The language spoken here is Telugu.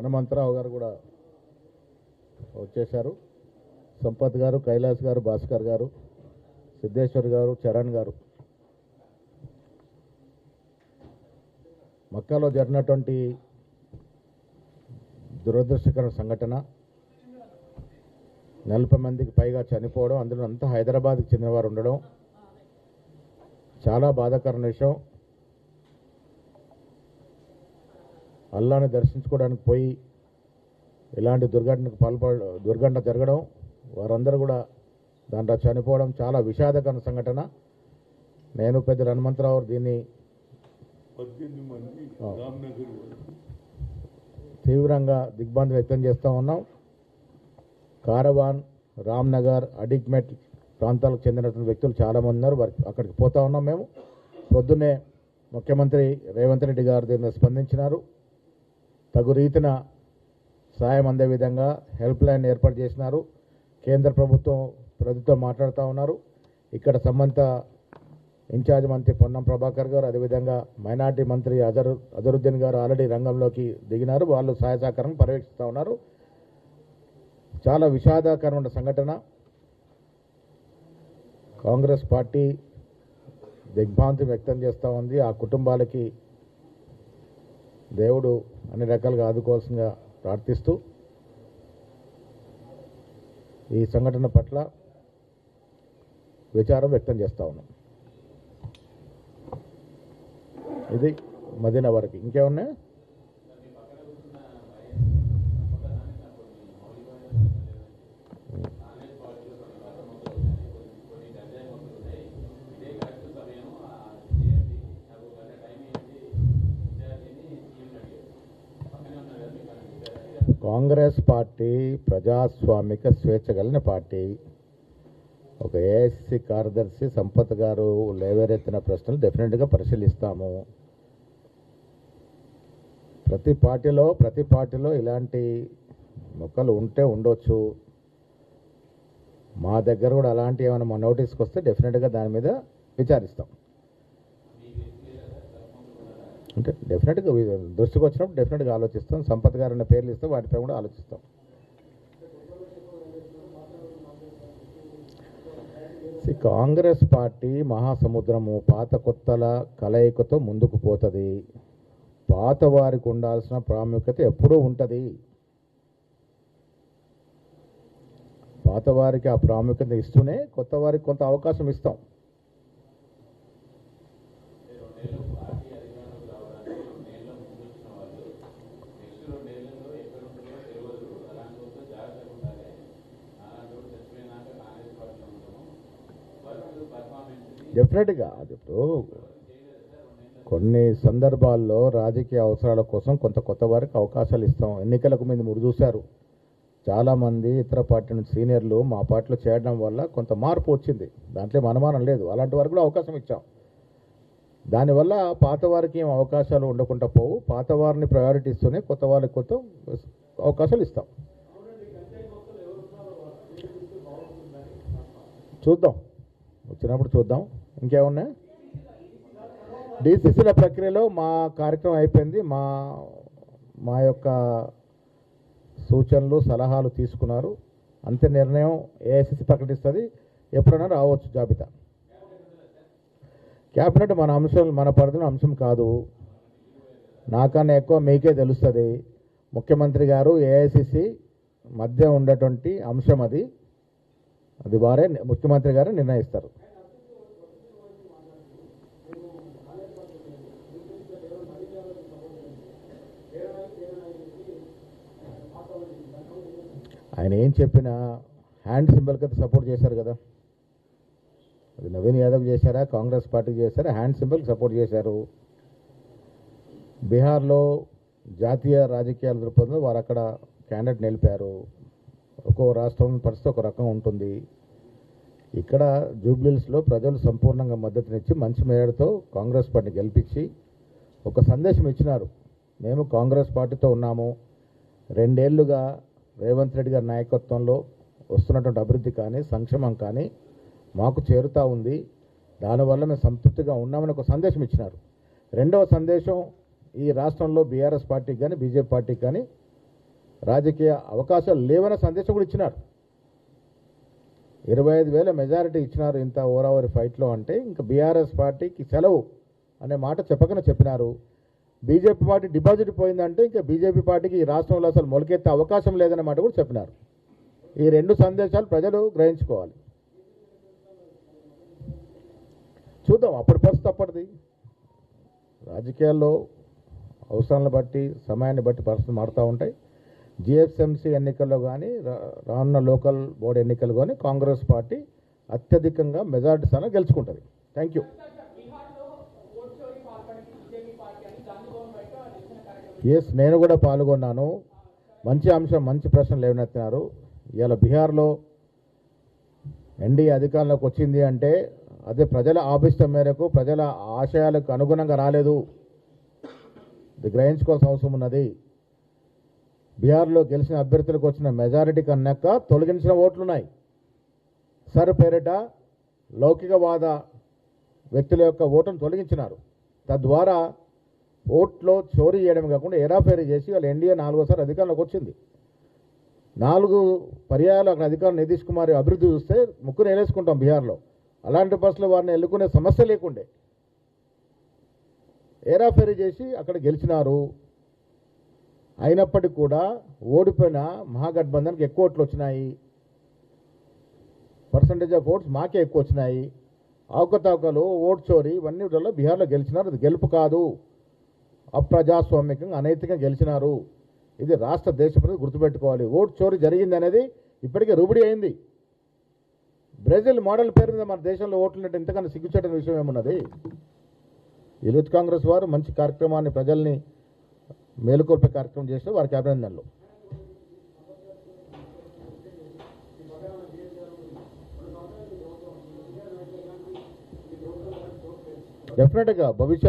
హనుమంతరావు గారు కూడా వచ్చేశారు. సంపత్ గారు, కైలాస్ గారు, భాస్కర్ గారు, సిద్ధేశ్వర్ గారు, చరణ్ గారు. మక్కాలో జరిగినటువంటి దురదృష్టకర సంఘటన, 40 మందికి పైగా చనిపోవడం, అందులో అంతా హైదరాబాద్కి చెందినవారు ఉండడం చాలా బాధాకరమైన విషయం. అల్లాని దర్శించుకోవడానికి పోయి ఇలాంటి దుర్ఘటన జరగడం, వారందరూ కూడా దాంట్లో చనిపోవడం చాలా విషాదకర సంఘటన. నేను పెద్ద హనుమంతరావు దీన్ని తీవ్రంగా దిగ్భ్రాంతి వ్యక్తం చేస్తూ ఉన్నాం. కారవాన్, రామ్నగర్, అడిగ్మెట్ ప్రాంతాలకు చెందినటువంటి వ్యక్తులు చాలామంది ఉన్నారు. వారికి అక్కడికి పోతా ఉన్నాం. మేము పొద్దున్నే ముఖ్యమంత్రి రేవంత్ రెడ్డి గారు దీన్ని స్పందించినారు. తగు రీతిన సాయం అందే విధంగా హెల్ప్ లైన్ ఏర్పాటు చేసినారు. కేంద్ర ప్రభుత్వం మాట్లాడుతూ ఉన్నారు. ఇక్కడ సంబంధిత ఇన్ఛార్జ్ మంత్రి పొన్నం ప్రభాకర్ గారు, అదేవిధంగా మైనార్టీ మంత్రి అజరుద్దీన్ గారు ఆల్రెడీ రంగంలోకి దిగినారు. వాళ్ళు సహాయ సహకారం పర్యవేక్షిస్తూ ఉన్నారు. చాలా విషాదకరమైన సంఘటన. కాంగ్రెస్ పార్టీ దిగ్భ్రాంతి వ్యక్తం చేస్తూ ఉంది. ఆ కుటుంబాలకి దేవుడు అన్ని రకాలుగా ఆదుకోవాల్సిందిగా ప్రార్థిస్తూ ఈ సంఘటన పట్ల విచారం వ్యక్తం చేస్తూ ఉన్నాం. ఇది మదీనా వరకు. ఇంకేమన్నా కాంగ్రెస్ పార్టీ ప్రజాస్వామిక స్వేచ్ఛ కలిగిన పార్టీ. ఒక ఏఐసిసి కార్యదర్శి సంపత్ గారు లేవరెత్తిన ప్రశ్నలు డెఫినెట్గా పరిశీలిస్తాము. ప్రతి పార్టీలో ఇలాంటి మొక్కలు ఉంటే ఉండొచ్చు. మా దగ్గర కూడా అలాంటి ఏమైనా మా నోటీస్కి వస్తే డెఫినెట్గా దాని మీద విచారిస్తాం. అంటే డెఫినెట్గా దృష్టికి వచ్చినప్పుడు డెఫినెట్గా ఆలోచిస్తాం. సంపత్ గారు అన్న పేర్లు ఇస్తే వాటిపై కూడా ఆలోచిస్తాం. కాంగ్రెస్ పార్టీ మహాసముద్రము, పాత కొత్తల కలయికతో ముందుకు పోతుంది. పాత వారికి ఉండాల్సిన ప్రాముఖ్యత ఎప్పుడూ ఉంటుంది. పాత వారికి ఆ ప్రాముఖ్యత ఇస్తూనే కొత్త వారికి కొంత అవకాశం ఇస్తాం. డెఫినెట్గా అది ఇప్పుడు కొన్ని సందర్భాల్లో రాజకీయ అవసరాల కోసం కొత్త వారికి అవకాశాలు ఇస్తాం. ఎన్నికలకు మీరు చూశారు, చాలామంది ఇతర పార్టీ నుంచి సీనియర్లు మా పార్టీలో చేయడం వల్ల కొంత మార్పు వచ్చింది. దాంట్లో అనుమానం లేదు. అలాంటి వారికి కూడా అవకాశం ఇచ్చాం. దానివల్ల పాత వారికి ఏం అవకాశాలు ఉండకుండా పోవు. పాత వారిని ప్రయారిటీ ఇస్తూనే కొత్త వారికి కొత్త అవకాశాలు ఇస్తాం. చూద్దాం, వచ్చినప్పుడు చూద్దాం. ఇంకేమన్నా డిసిసిల ప్రక్రియలో మా కార్యక్రమం అయిపోయింది. మా యొక్క సూచనలు సలహాలు తీసుకున్నారు. అంతే నిర్ణయం ఏఐసిసి ప్రకటిస్తుంది. ఎప్పుడైనా రావచ్చు జాబితా. క్యాబినెట్ మన పరిధిలో అంశం కాదు. నాకన్నా ఎక్కువ మీకే తెలుస్తుంది. ముఖ్యమంత్రి గారు ఏఐసిసి మధ్య ఉండేటువంటి అంశం అది వారే ముఖ్యమంత్రి గారు నిర్ణయిస్తారు. ఆయన ఏం చెప్పినా హ్యాండ్ సింబల్కి సపోర్ట్ చేశారు కదా. అది నవీన్ యాదవ్ చేశారా, కాంగ్రెస్ పార్టీకి చేశారా, హ్యాండ్ సింబల్కి సపోర్ట్ చేశారు. బీహార్లో జాతీయ రాజకీయాల దృక్పథంలో వారు అక్కడ క్యాండిడేట్ నిలిపారు. ఒక్కో రాష్ట్రం పరిస్థితి ఒక రకం ఉంటుంది. ఇక్కడ జూబ్లీహిల్స్లో ప్రజలు సంపూర్ణంగా మద్దతునిచ్చి మంచి మేరతో కాంగ్రెస్ పార్టీ గెలిపించి ఒక సందేశం ఇచ్చినారు. మేము కాంగ్రెస్ పార్టీతో ఉన్నాము. 2 ఏళ్లుగా రేవంత్ రెడ్డి గారి నాయకత్వంలో వస్తున్నటువంటి అభివృద్ధి కానీ సంక్షేమం కానీ మాకు చేరుతూ ఉంది. దానివల్ల మేము సంతృప్తిగా ఉన్నామని ఒక సందేశం ఇచ్చినారు. రెండవ సందేశం, ఈ రాష్ట్రంలో బీఆర్ఎస్ పార్టీకి కానీ బీజేపీ పార్టీకి కానీ రాజకీయ అవకాశాలు లేవనే సందేశం కూడా ఇచ్చినారు. 25,000 మెజారిటీ ఇచ్చినారు ఇంత ఓవరావరి ఫైట్లో అంటే ఇంకా బీఆర్ఎస్ పార్టీకి సెలవు అనే మాట చెప్పకనే చెప్పినారు. బీజేపీ పార్టీ డిపాజిట్ పోయిందంటే ఇంకా బీజేపీ పార్టీకి ఈ రాష్ట్రంలో అసలు మొలకెత్తే అవకాశం లేదనే మాట కూడా చెప్పినారు. ఈ రెండు సందేశాలు ప్రజలు గ్రహించుకోవాలి. చూద్దాం అప్పటి పరిస్థితి అప్పటిది. రాజకీయాల్లో అవసరాలను బట్టి సమయాన్ని బట్టి పరిస్థితులు మారుతూ ఉంటాయి. జిహెచ్ఎంసీ ఎన్నికల్లో కానీ రానున్న లోకల్ బోర్డు ఎన్నికలు కానీ కాంగ్రెస్ పార్టీ అత్యధికంగా మెజారిటీ స్థానం గెలుచుకుంటుంది. Thank you. ఎస్, నేను కూడా పాల్గొన్నాను. మంచి అంశం, మంచి ప్రశ్నలు లేవనెత్తినారు. ఇవాళ బీహార్లో ఎన్డీఏ అధికారంలోకి వచ్చింది అంటే అదే ప్రజల ఆభిష్టం మేరకు, ప్రజల ఆశయాలకు అనుగుణంగా రాలేదు. ఇది గ్రహించుకోవాల్సిన అవసరం ఉన్నది. బీహార్లో గెలిచిన అభ్యర్థులకు వచ్చిన మెజారిటీ కన్నాక తొలగించిన ఓట్లున్నాయి. సర్ పేరిట లౌకికవాద వ్యక్తుల యొక్క ఓటును తొలగించినారు. తద్వారా ఓట్లో చోరీ చేయడం కాకుండా ఎరాఫేరీ చేసి వాళ్ళు ఎన్డీఏ 4వ అధికారంలోకి వచ్చింది. 4 పర్యాయాలు అక్కడ అధికారం నితీష్ కుమార్ అభివృద్ధి చూస్తే ముక్కును వేలేసుకుంటాం బీహార్లో. అలాంటి బస్సులు వారిని ఎన్నుకునే సమస్య లేకుండే ఏరాఫేరీ చేసి అక్కడ గెలిచినారు. అయినప్పటికీ కూడా ఓడిపోయిన మహాగఠబంధన్కి ఎక్కువ ఓట్లు వచ్చినాయి. పర్సంటేజ్ ఆఫ్ ఓట్స్ మాకే ఎక్కువ వచ్చినాయి. అవకతవకలు, ఓట్ చోరీ ఇవన్నీ వల్ల బీహార్లో గెలిచినారు. అది గెలుపు కాదు, అప్రజాస్వామికంగా అనైతికంగా గెలిచినారు. ఇది రాష్ట్ర దేశ ప్రజలు గుర్తుపెట్టుకోవాలి. ఓట్ చోరీ జరిగింది అనేది ఇప్పటికే రూబడి అయింది. బ్రెజిల్ మోడల్ పేరు మీద మన దేశంలో ఓట్లున్నట్టు ఇంతకన్నా సిగ్గుచేటని విషయం ఏమున్నది? యూత్ కాంగ్రెస్ వారు మంచి కార్యక్రమాన్ని, ప్రజల్ని మేలుకొల్పే కార్యక్రమం చేసిన వారికి అభినందనలు. డెఫినెట్గా భవిష్యత్తు